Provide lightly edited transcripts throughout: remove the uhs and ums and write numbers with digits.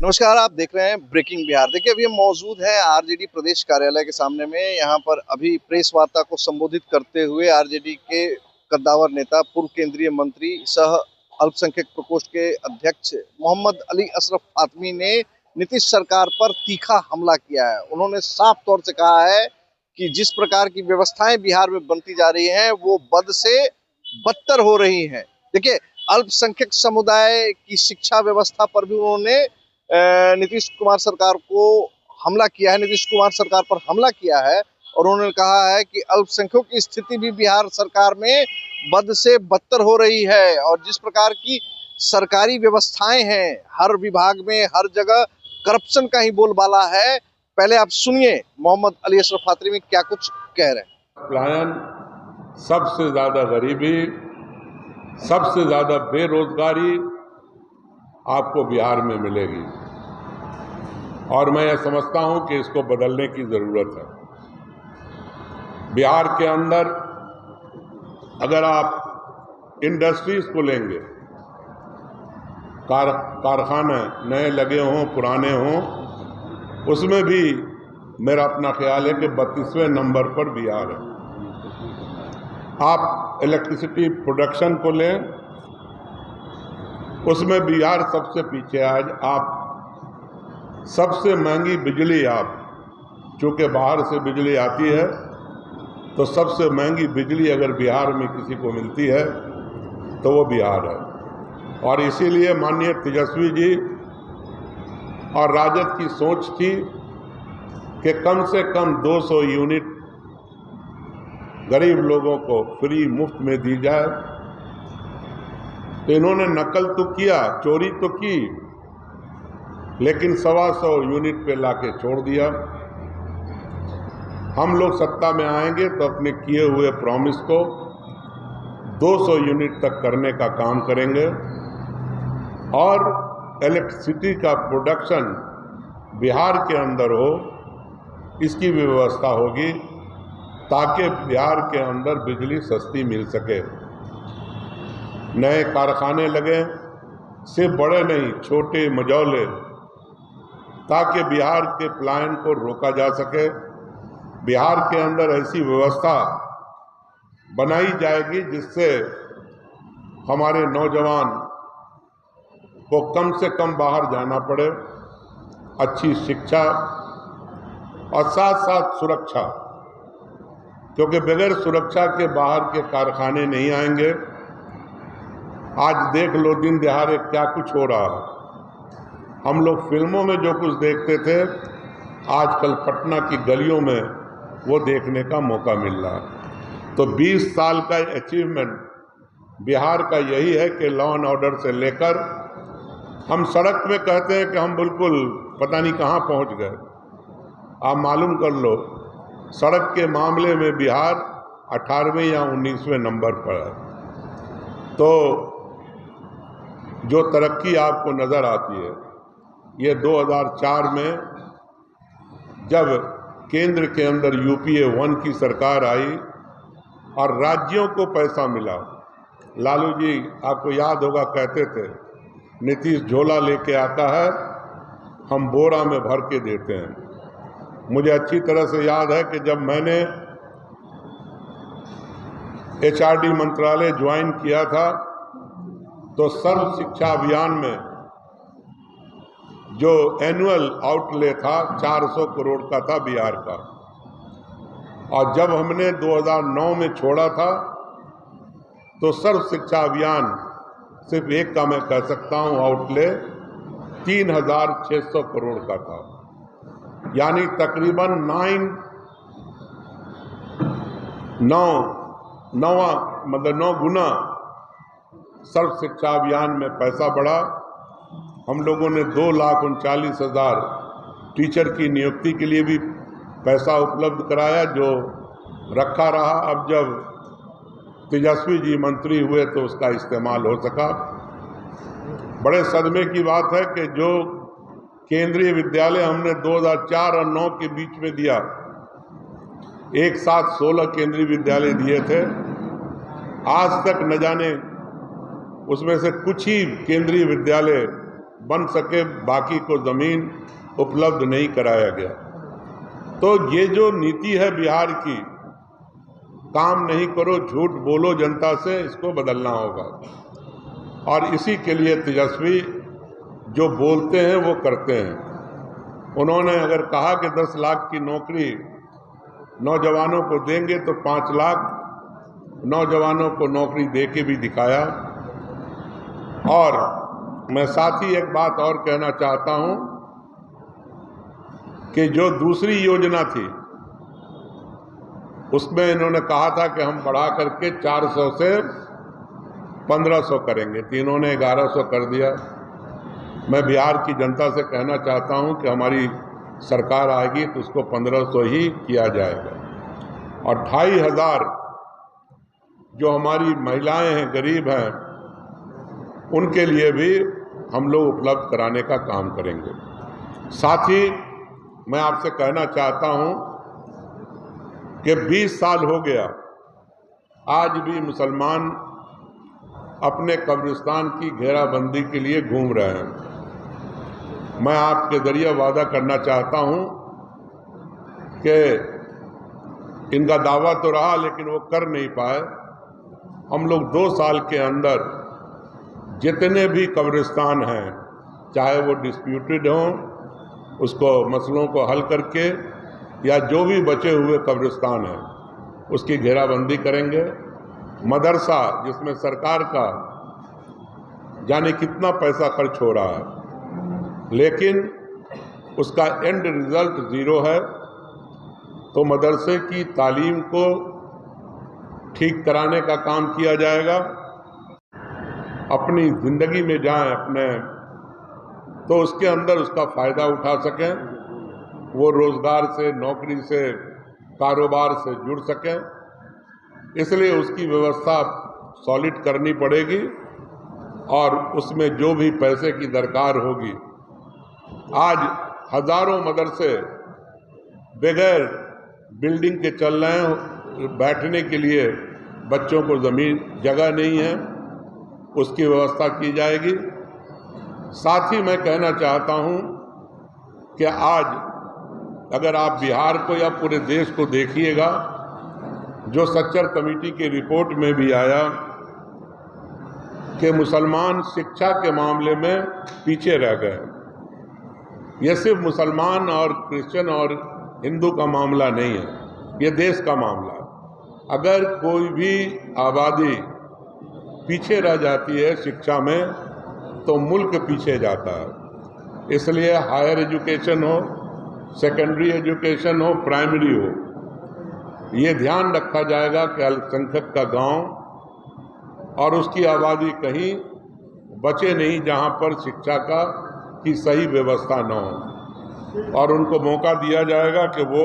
नमस्कार, आप देख रहे हैं ब्रेकिंग बिहार। देखिए, अभी हम मौजूद हैं आरजेडी प्रदेश कार्यालय के सामने में। यहाँ पर अभी प्रेस वार्ता को संबोधित करते हुए आरजेडी के कद्दावर नेता, पूर्व केंद्रीय मंत्री सह अल्पसंख्यक प्रकोष्ठ के अध्यक्ष मोहम्मद अली अशरफ फातमी ने नीतीश सरकार पर तीखा हमला किया है। उन्होंने साफ तौर से कहा है कि जिस प्रकार की व्यवस्थाएं बिहार में बनती जा रही हैं, वो बद से बदतर हो रही हैं। देखिए, अल्पसंख्यक समुदाय की शिक्षा व्यवस्था पर भी उन्होंने नीतीश कुमार सरकार को हमला किया है, नीतीश कुमार सरकार पर हमला किया है। और उन्होंने कहा है कि अल्पसंख्यकों की स्थिति भी बिहार सरकार में बद से बदतर हो रही है। और जिस प्रकार की सरकारी व्यवस्थाएं हैं, हर विभाग में हर जगह करप्शन का ही बोलबाला है। पहले आप सुनिए मोहम्मद अली अशरफ फातमी में क्या कुछ कह रहे हैं। पलायन, सबसे ज्यादा गरीबी, सबसे ज्यादा बेरोजगारी आपको बिहार में मिलेगी और मैं यह समझता हूं कि इसको बदलने की जरूरत है। बिहार के अंदर अगर आप इंडस्ट्रीज को लेंगे, कारखाने नए लगे हों पुराने हों, उसमें भी मेरा अपना ख्याल है कि 32वें नंबर पर बिहार है। आप इलेक्ट्रिसिटी प्रोडक्शन को लें, उसमें बिहार सबसे पीछे है। आज आप सबसे महंगी बिजली, आप चूंकि बाहर से बिजली आती है तो सबसे महंगी बिजली अगर बिहार में किसी को मिलती है तो वो बिहार है। और इसीलिए माननीय तेजस्वी जी और राजद की सोच थी कि कम से कम 200 यूनिट गरीब लोगों को फ्री मुफ्त में दी जाए। तो इन्होंने नकल तो किया, चोरी तो की, लेकिन 125 यूनिट पे लाके छोड़ दिया। हम लोग सत्ता में आएंगे तो अपने किए हुए प्रॉमिस को 200 यूनिट तक करने का काम करेंगे और इलेक्ट्रिसिटी का प्रोडक्शन बिहार के अंदर हो, इसकी भी व्यवस्था होगी ताकि बिहार के अंदर बिजली सस्ती मिल सके। नए कारखाने लगे, सिर्फ बड़े नहीं, छोटे मझौले, ताकि बिहार के पलायन को रोका जा सके। बिहार के अंदर ऐसी व्यवस्था बनाई जाएगी जिससे हमारे नौजवान को कम से कम बाहर जाना पड़े, अच्छी शिक्षा और साथ साथ सुरक्षा, क्योंकि बगैर सुरक्षा के बाहर के कारखाने नहीं आएंगे। आज देख लो दिन दहाड़े क्या कुछ हो रहा है। हम लोग फिल्मों में जो कुछ देखते थे, आजकल पटना की गलियों में वो देखने का मौका मिल रहा है। तो 20 साल का अचीवमेंट बिहार का यही है कि लॉ एंड ऑर्डर से लेकर हम सड़क में कहते हैं कि हम बिल्कुल पता नहीं कहाँ पहुँच गए। आप मालूम कर लो, सड़क के मामले में बिहार 18वें या 19वें नंबर पर है। तो जो तरक्की आपको नज़र आती है, ये 2004 में जब केंद्र के अंदर यूपीए 1 की सरकार आई और राज्यों को पैसा मिला। लालू जी आपको याद होगा कहते थे, नीतीश झोला लेके आता है, हम बोरा में भर के देते हैं। मुझे अच्छी तरह से याद है कि जब मैंने एचआरडी मंत्रालय ज्वाइन किया था तो सर्व शिक्षा अभियान में जो एनुअल आउटले था 400 करोड़ का था बिहार का। और जब हमने 2009 में छोड़ा था तो सर्व शिक्षा अभियान सिर्फ एक का मैं कह सकता हूं आउटले 3600 करोड़ का था, यानी तकरीबन 9 गुना सर्व शिक्षा अभियान में पैसा बढ़ा। हम लोगों ने 2,39,000 टीचर की नियुक्ति के लिए भी पैसा उपलब्ध कराया, जो रखा रहा। अब जब तेजस्वी जी मंत्री हुए तो उसका इस्तेमाल हो सका। बड़े सदमे की बात है कि जो केंद्रीय विद्यालय हमने 2004 और 9 के बीच में दिया, एक साथ 16 केंद्रीय विद्यालय दिए थे। आज तक न जाने उसमें से कुछ ही केंद्रीय विद्यालय बन सके, बाकी को ज़मीन उपलब्ध नहीं कराया गया। तो ये जो नीति है बिहार की, काम नहीं करो झूठ बोलो जनता से, इसको बदलना होगा। और इसी के लिए तेजस्वी जो बोलते हैं वो करते हैं। उन्होंने अगर कहा कि 10 लाख की नौकरी नौजवानों को देंगे तो 5 लाख नौजवानों को नौकरी दे के भी दिखाया। और मैं साथ ही एक बात और कहना चाहता हूं कि जो दूसरी योजना थी उसमें इन्होंने कहा था कि हम बढ़ा करके 400 से 1500 करेंगे, तो इन्होंने 1100 कर दिया। मैं बिहार की जनता से कहना चाहता हूं कि हमारी सरकार आएगी तो उसको 1500 ही किया जाएगा। और 2500 जो हमारी महिलाएं हैं, गरीब हैं, उनके लिए भी हम लोग उपलब्ध कराने का काम करेंगे। साथ ही मैं आपसे कहना चाहता हूं कि 20 साल हो गया, आज भी मुसलमान अपने कब्रिस्तान की घेराबंदी के लिए घूम रहे हैं। मैं आपके जरिए वादा करना चाहता हूं कि इनका दावा तो रहा लेकिन वो कर नहीं पाए। हम लोग 2 साल के अंदर जितने भी कब्रिस्तान हैं, चाहे वो डिस्प्यूटेड हों, उसको मसलों को हल करके, या जो भी बचे हुए कब्रिस्तान हैं उसकी घेराबंदी करेंगे। मदरसा जिसमें सरकार का जाने कितना पैसा खर्च हो रहा है लेकिन उसका एंड रिजल्ट 0 है, तो मदरसे की तालीम को ठीक कराने का काम किया जाएगा। अपनी ज़िंदगी में जाएं अपने, तो उसके अंदर उसका फ़ायदा उठा सकें, वो रोज़गार से, नौकरी से, कारोबार से जुड़ सकें। इसलिए उसकी व्यवस्था सॉलिड करनी पड़ेगी और उसमें जो भी पैसे की दरकार होगी। आज हज़ारों मदरसे बगैर बिल्डिंग के चल रहे हैं, बैठने के लिए बच्चों को ज़मीन जगह नहीं है, उसकी व्यवस्था की जाएगी। साथ ही मैं कहना चाहता हूं कि आज अगर आप बिहार को या पूरे देश को देखिएगा, जो सच्चर कमेटी की रिपोर्ट में भी आया कि मुसलमान शिक्षा के मामले में पीछे रह गए। यह सिर्फ मुसलमान और क्रिश्चियन और हिंदू का मामला नहीं है, ये देश का मामला है। अगर कोई भी आबादी पीछे रह जाती है शिक्षा में तो मुल्क पीछे जाता है। इसलिए हायर एजुकेशन हो, सेकेंडरी एजुकेशन हो, प्राइमरी हो, ये ध्यान रखा जाएगा कि अल्पसंख्यक का गांव और उसकी आबादी कहीं बचे नहीं जहां पर शिक्षा की सही व्यवस्था न हो, और उनको मौका दिया जाएगा कि वो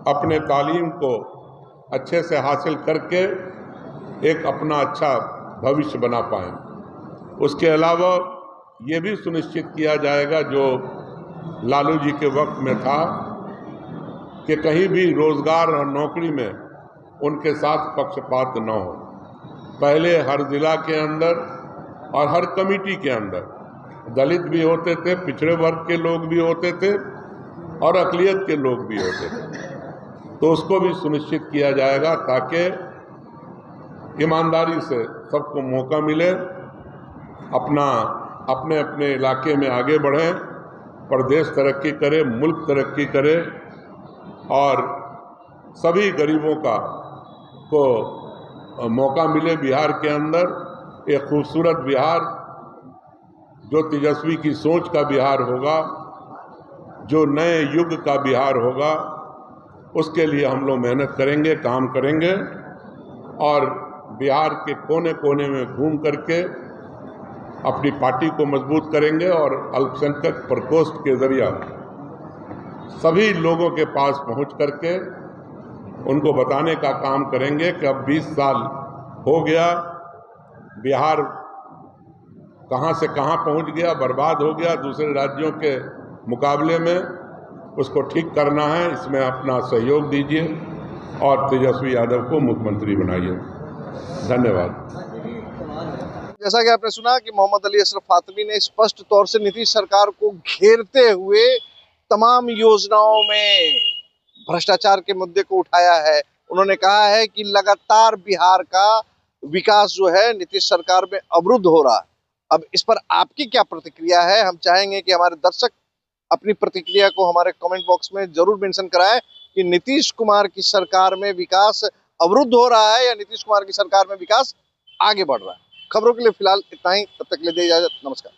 अपने तालीम को अच्छे से हासिल करके एक अपना अच्छा भविष्य बना पाएं। उसके अलावा ये भी सुनिश्चित किया जाएगा, जो लालू जी के वक्त में था, कि कहीं भी रोजगार और नौकरी में उनके साथ पक्षपात न हो। पहले हर जिला के अंदर और हर कमेटी के अंदर दलित भी होते थे, पिछड़े वर्ग के लोग भी होते थे और अक़लियत के लोग भी होते थे, तो उसको भी सुनिश्चित किया जाएगा ताकि ईमानदारी से सबको मौका मिले, अपने अपने इलाके में आगे बढ़ें, प्रदेश तरक्की करे, मुल्क तरक्की करे और सभी गरीबों को मौका मिले। बिहार के अंदर एक खूबसूरत बिहार, जो तेजस्वी की सोच का बिहार होगा, जो नए युग का बिहार होगा, उसके लिए हम लोग मेहनत करेंगे, काम करेंगे और बिहार के कोने कोने में घूम करके अपनी पार्टी को मजबूत करेंगे और अल्पसंख्यक प्रकोष्ठ के जरिए सभी लोगों के पास पहुंच करके उनको बताने का काम करेंगे कि अब 20 साल हो गया, बिहार कहां से कहां पहुंच गया, बर्बाद हो गया दूसरे राज्यों के मुकाबले में, उसको ठीक करना है। इसमें अपना सहयोग दीजिए और तेजस्वी यादव को मुख्यमंत्री बनाइए। धन्यवाद। जैसा कि आपने सुना कि मोहम्मद अली अशरफ फातमी ने स्पष्ट तौर से नीतीश सरकार को घेरते हुए तमाम योजनाओं में भ्रष्टाचार के मुद्दे को उठाया है। उन्होंने कहा है कि लगातार बिहार का विकास जो है नीतीश सरकार में अवरुद्ध हो रहा है। अब इस पर आपकी क्या प्रतिक्रिया है? हम चाहेंगे कि हमारे दर्शक अपनी प्रतिक्रिया को हमारे कमेंट बॉक्स में जरूर मेंशन कराएं कि नीतीश कुमार की सरकार में विकास अवरुद्ध हो रहा है या नीतीश कुमार की सरकार में विकास आगे बढ़ रहा है। खबरों के लिए फिलहाल इतना ही, तब तक ले दे इजाजत, नमस्कार।